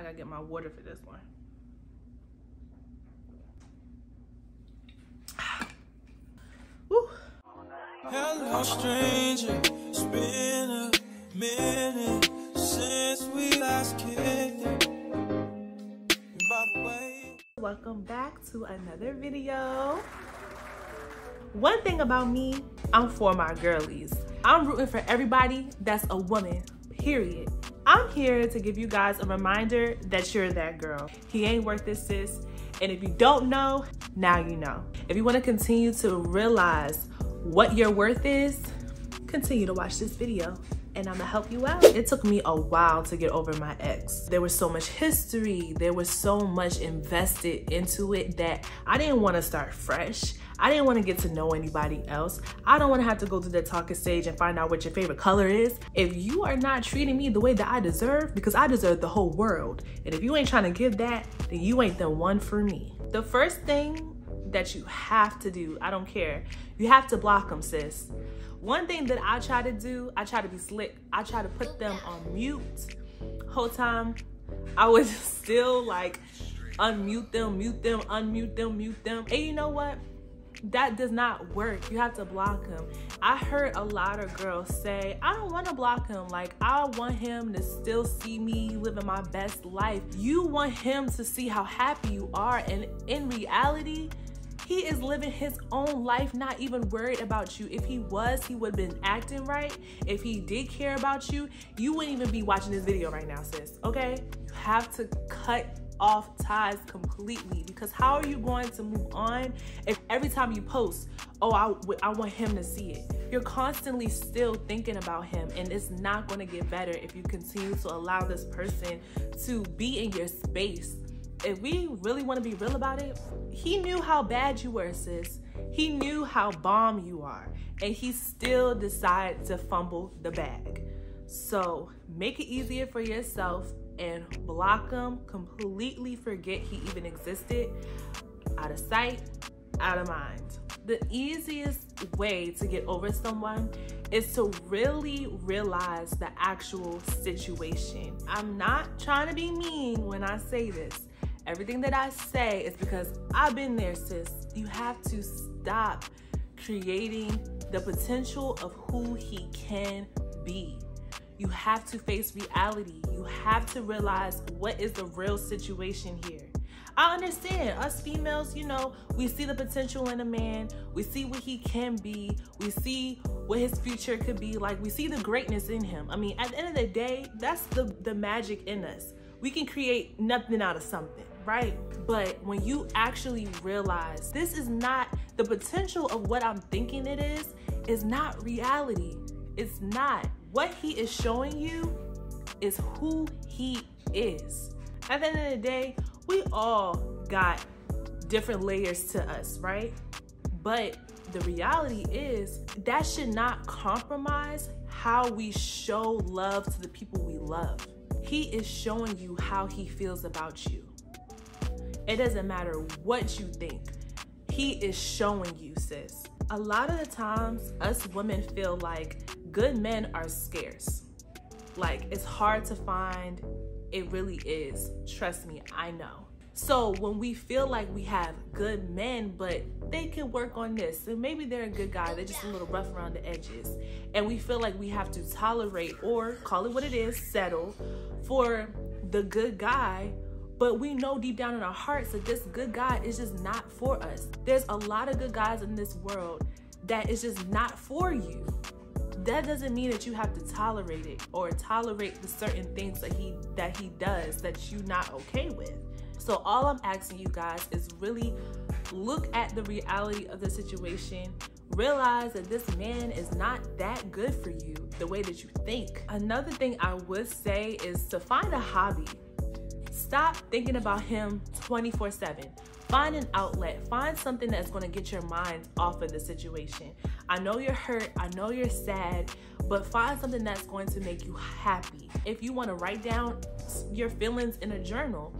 gotta get my water for this one. Woo. Hello, stranger. It's been a minute since we last kicked it. By the way, welcome back to another video. One thing about me, I'm for my girlies. I'm rooting for everybody that's a woman, period. I'm here to give you guys a reminder that you're that girl. He ain't worth it, sis. And if you don't know, now you know. If you want to continue to realize what your worth is, continue to watch this video and I'm gonna help you out. It took me a while to get over my ex. There was so much history, there was so much invested into it that I didn't want to start fresh. I didn't want to get to know anybody else. I don't want to have to go through the talking stage and find out what your favorite color is. If you are not treating me the way that I deserve, because I deserve the whole world, and if you ain't trying to give that, then you ain't the one for me. The first thing that you have to do, I don't care, you have to block them, sis. One thing that I try to do, I try to be slick. I try to put them on mute. Whole time, I would still like unmute them, mute them, unmute them, mute them. And you know what? That does not work. You have to block him. I heard a lot of girls say, I don't want to block him. Like, I want him to still see me living my best life. You want him to see how happy you are. And in reality, he is living his own life, not even worried about you. If he was, he would have been acting right. If he did care about you, you wouldn't even be watching this video right now, sis, okay? You have to cut off ties completely, because how are you going to move on if every time you post, oh, I want him to see it? You're constantly still thinking about him, and it's not going to get better if you continue to allow this person to be in your space. If we really want to be real about it, he knew how bad you were, sis. He knew how bomb you are, and he still decided to fumble the bag. So make it easier for yourself and block him. Completely forget he even existed. Out of sight, out of mind. The easiest way to get over someone is to really realize the actual situation. I'm not trying to be mean when I say this. Everything that I say is because I've been there, sis. You have to stop creating the potential of who he can be. You have to face reality. You have to realize what is the real situation here. I understand us females, you know, we see the potential in a man. We see what he can be. We see what his future could be like. We see the greatness in him. I mean, at the end of the day, that's the magic in us. We can create nothing out of something, right? But when you actually realize this is not the potential of what I'm thinking it is not reality. It's not. What he is showing you is who he is. At the end of the day, we all got different layers to us, right? But the reality is that should not compromise how we show love to the people we love. He is showing you how he feels about you. It doesn't matter what you think. He is showing you, sis. A lot of the times, us women feel like good men are scarce. Like, it's hard to find. It really is. Trust me, I know. So when we feel like we have good men, but they can work on this, and maybe they're a good guy, they're just a little rough around the edges, and we feel like we have to tolerate, or call it what it is, settle for the good guy, but we know deep down in our hearts that this good guy is just not for us. There's a lot of good guys in this world that is just not for you. That doesn't mean that you have to tolerate it or tolerate the certain things that he does that you're not okay with. So all I'm asking you guys is really look at the reality of the situation. Realize that this man is not that good for you the way that you think. Another thing I would say is to find a hobby. Stop thinking about him 24/7. Find an outlet. Find something that's going to get your mind off of the situation. I know you're hurt. I know you're sad, but find something that's going to make you happy. If you want to write down your feelings in a journal,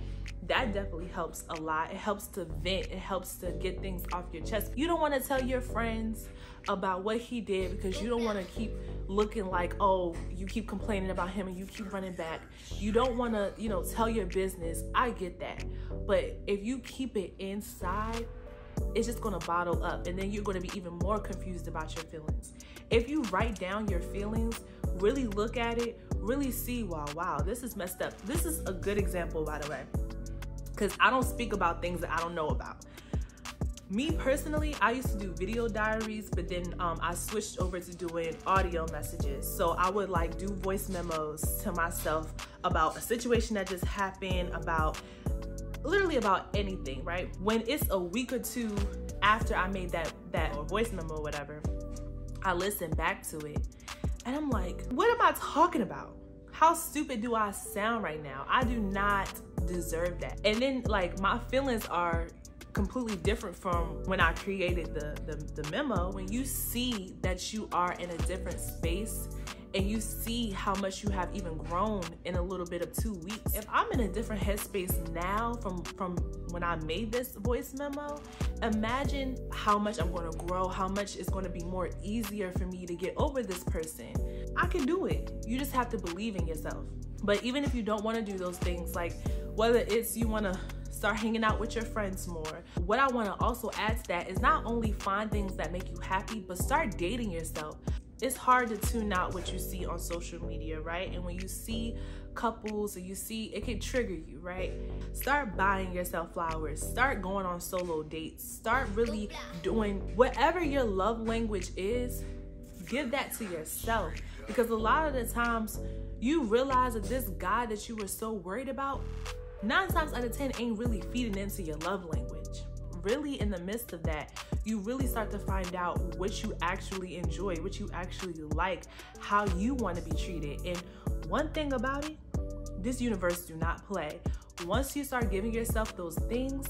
that definitely helps a lot. It helps to vent. It helps to get things off your chest. You don't want to tell your friends about what he did because you don't want to keep looking like, oh, you keep complaining about him and you keep running back. You don't want to, you know, tell your business. I get that. But if you keep it inside, it's just going to bottle up, and then you're going to be even more confused about your feelings. If you write down your feelings, really look at it, really see, wow, this is messed up. This is a good example, by the way, because I don't speak about things that I don't know about. Me personally, I used to do video diaries, but then I switched over to doing audio messages. So I would like do voice memos to myself about a situation that just happened, about literally about anything, right? When it's a week or two after I made that voice memo or whatever, I listen back to it and I'm like, what am I talking about? How stupid do I sound right now? I do not deserve that. And then like my feelings are completely different from when I created the memo. When you see that you are in a different space and you see how much you have even grown in a little bit of 2 weeks. If I'm in a different headspace now from when I made this voice memo, imagine how much I'm gonna grow, how much it's gonna be more easier for me to get over this person. I can do it. You just have to believe in yourself. But even if you don't wanna do those things, like whether it's you wanna start hanging out with your friends more, what I wanna also add to that is not only find things that make you happy, but start dating yourself. It's hard to tune out what you see on social media, right? And when you see couples and you see, it can trigger you, right? Start buying yourself flowers, start going on solo dates, start really doing whatever your love language is, give that to yourself. Because a lot of the times you realize that this guy that you were so worried about, 9 times out of 10 ain't really feeding into your love language. Really in the midst of that, you really start to find out what you actually enjoy, what you actually like, how you want to be treated. And one thing about it, this universe do not play. Once you start giving yourself those things,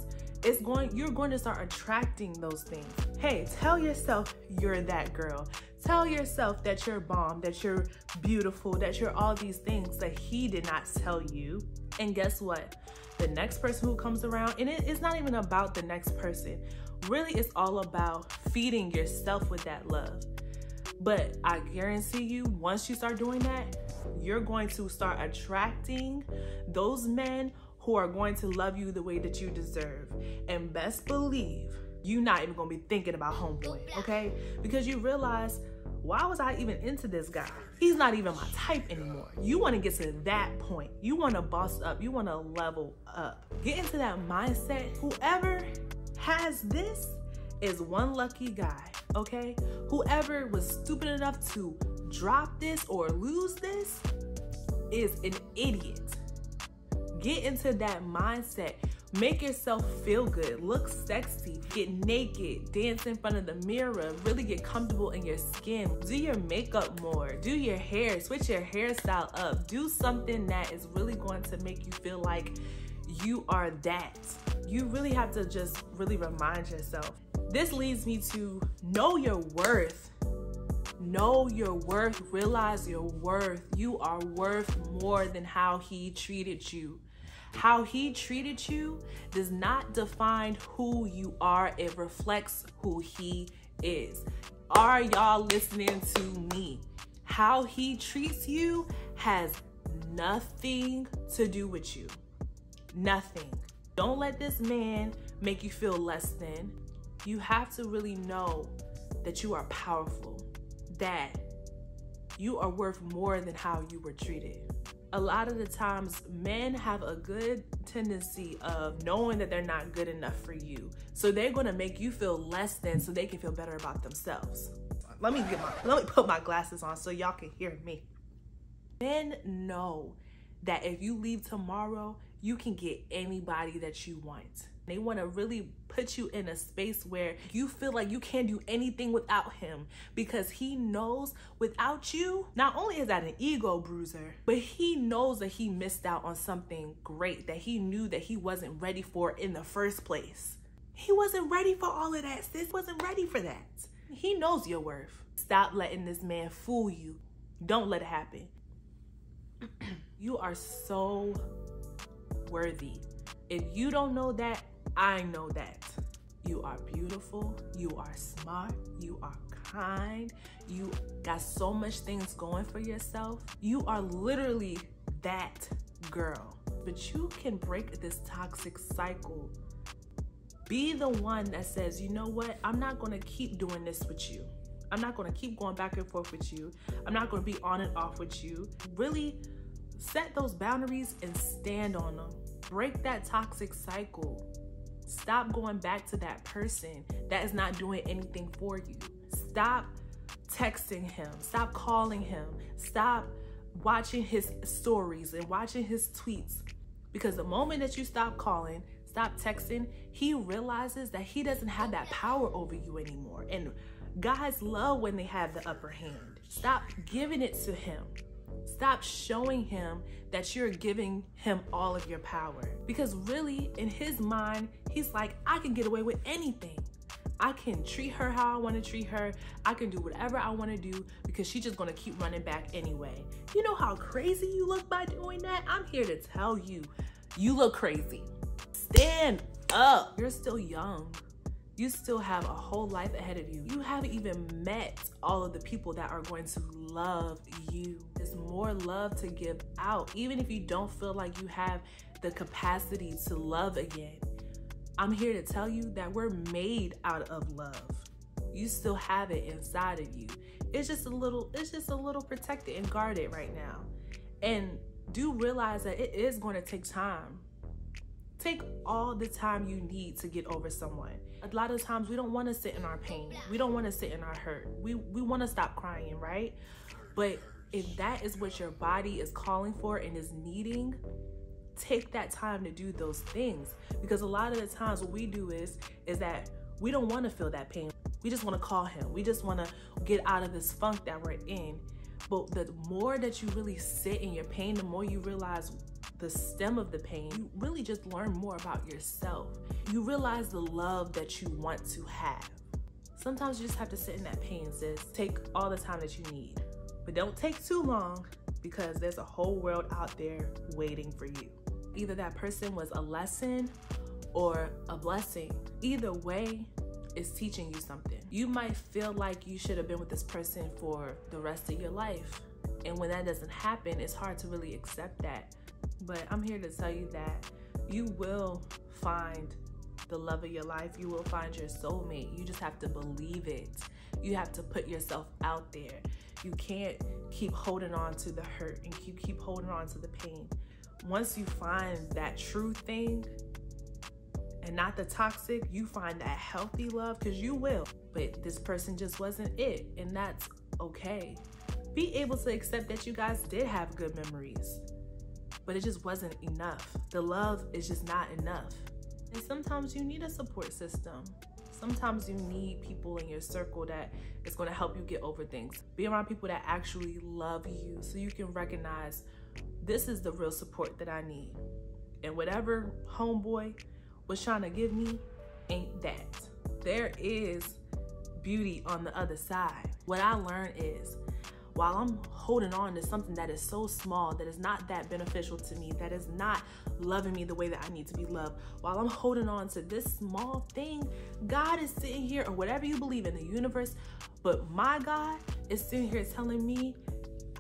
you're going to start attracting those things. Hey, tell yourself you're that girl. Tell yourself that you're bomb, that you're beautiful, that you're all these things that he did not tell you. And guess what? The next person who comes around, and it's not even about the next person. Really, it's all about feeding yourself with that love. But I guarantee you, once you start doing that, you're going to start attracting those men who are going to love you the way that you deserve. And best believe, you're not even gonna be thinking about homeboy, okay? Because you realize, why was I even into this guy? He's not even my type anymore. You wanna get to that point. You wanna boss up, you wanna level up. Get into that mindset. Whoever has this is one lucky guy, okay? Whoever was stupid enough to drop this or lose this is an idiot. Get into that mindset. Make yourself feel good, look sexy, get naked, dance in front of the mirror, really get comfortable in your skin. Do your makeup more, do your hair, switch your hairstyle up. Do something that is really going to make you feel like you are that. You really have to just really remind yourself. This leads me to know your worth. Know your worth, realize your worth. You are worth more than how he treated you. How he treated you does not define who you are. It reflects who he is. Are y'all listening to me? How he treats you has nothing to do with you. Nothing. Don't let this man make you feel less than. You have to really know that you are powerful, that you are worth more than how you were treated. A lot of the times, men have a good tendency of knowing that they're not good enough for you. So they're gonna make you feel less than so they can feel better about themselves. Let me put my glasses on so y'all can hear me. Men know that if you leave tomorrow, you can get anybody that you want. They want to really put you in a space where you feel like you can't do anything without him, because he knows without you, not only is that an ego bruiser, but he knows that he missed out on something great that he knew that he wasn't ready for in the first place. He wasn't ready for all of that, sis. Wasn't ready for that. He knows your worth. Stop letting this man fool you. Don't let it happen. You are so worthy. If you don't know that, I know that. You are beautiful, you are smart, you are kind, you got so much things going for yourself. You are literally that girl. But you can break this toxic cycle. Be the one that says, you know what? I'm not gonna keep doing this with you. I'm not gonna keep going back and forth with you. I'm not gonna be on and off with you. Really set those boundaries and stand on them. Break that toxic cycle. Stop going back to that person that is not doing anything for you. Stop texting him. Stop calling him. Stop watching his stories and watching his tweets. Because the moment that you stop calling, stop texting, he realizes that he doesn't have that power over you anymore. And guys love when they have the upper hand. Stop giving it to him. Stop showing him that you're giving him all of your power. Because really, in his mind, he's like, I can get away with anything. I can treat her how I want to treat her. I can do whatever I want to do because she's just going to keep running back anyway. You know how crazy you look by doing that? I'm here to tell you, you look crazy. Stand up. You're still young. You still have a whole life ahead of you. You haven't even met all of the people that are going to love you. There's more love to give out, even if you don't feel like you have the capacity to love again. I'm here to tell you that we're made out of love. You still have it inside of you. It's just a little protected and guarded right now. And do realize that it is going to take time. Take all the time you need to get over someone. A lot of times we don't want to sit in our pain. We don't want to sit in our hurt. We want to stop crying, right? But if that is what your body is calling for and is needing, take that time to do those things. Because a lot of the times what we do is that we don't want to feel that pain. We just want to call him. We just want to get out of this funk that we're in. But the more that you really sit in your pain, the more you realize the stem of the pain, you really just learn more about yourself. You realize the love that you want to have. Sometimes you just have to sit in that pain, sis. Take all the time that you need. But don't take too long because there's a whole world out there waiting for you. Either that person was a lesson or a blessing. Either way, it's teaching you something. You might feel like you should have been with this person for the rest of your life. And when that doesn't happen, it's hard to really accept that. But I'm here to tell you that you will find the love of your life. You will find your soulmate. You just have to believe it. You have to put yourself out there. You can't keep holding on to the hurt and keep holding on to the pain. Once you find that true thing and not the toxic, you find that healthy love, because you will. But this person just wasn't it, and that's okay. Be able to accept that you guys did have good memories, but it just wasn't enough. The love is just not enough. And sometimes you need a support system. Sometimes you need people in your circle that is going to help you get over things. Be around people that actually love you so you can recognize this is the real support that I need. And whatever homeboy was trying to give me ain't that. There is beauty on the other side. What I learned is, while I'm holding on to something that is so small, that is not that beneficial to me, that is not loving me the way that I need to be loved, while I'm holding on to this small thing, God is sitting here, or whatever you believe in, the universe, but my God is sitting here telling me,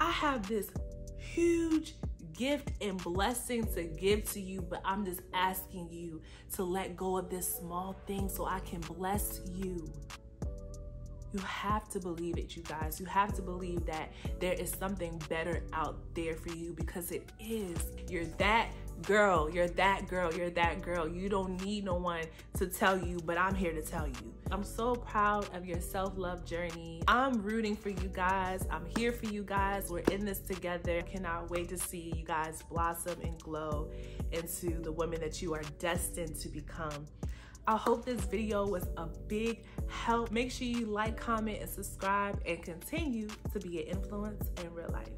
I have this huge gift and blessing to give to you, but I'm just asking you to let go of this small thing so I can bless you. You have to believe it, you guys. You have to believe that there is something better out there for you, because it is. You're that girl. You're that girl. You're that girl. You don't need no one to tell you, but I'm here to tell you. I'm so proud of your self-love journey. I'm rooting for you guys. I'm here for you guys. We're in this together. Cannot wait to see you guys blossom and glow into the women that you are destined to become. I hope this video was a big help. Make sure you like, comment, and subscribe, and continue to be an influence in real life.